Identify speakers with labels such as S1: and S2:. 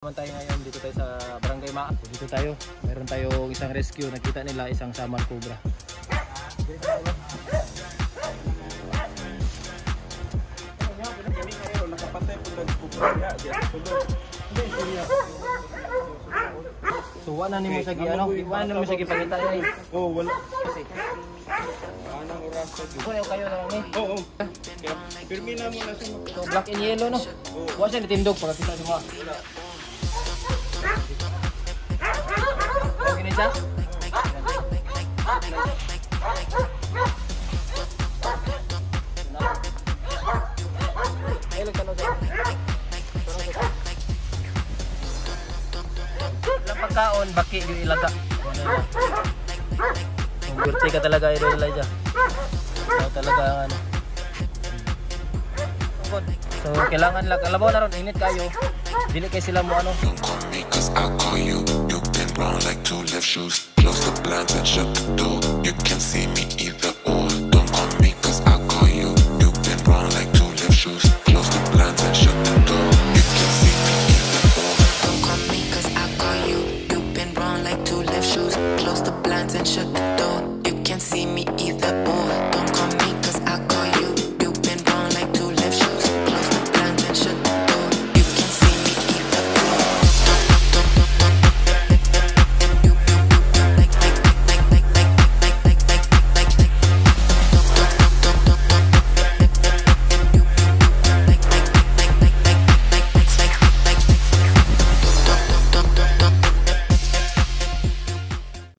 S1: Naman tayo ngayon, dito tayo sa Barangay Maa. Dito tayo, meron tayo isang rescue. Nakita nila isang samar cobra. So wala nimo sa ano, wala nimo sa gipangita ay.
S2: Oh, wala.
S1: Anong oras sa kayo na ni?
S2: Oo. Pirmi na mo na sa
S1: So black and yellow no. Wa siya nitindog para kita mo. Okay na siya? Walang pagkaon, baki yung ilaga. Gurti ka talaga, Idol Elijah. Talaga ano. So kailangan lang, alam mo na ron, init kayo. Dili kay sila mo ano.
S3: Don't call me cause I'll call you. You've been round like two left shoes. Close the blinds and shut the door. You can't see me either or. Don't call me cause I'll call you. You've been round like two left shoes. Close the blinds and shut the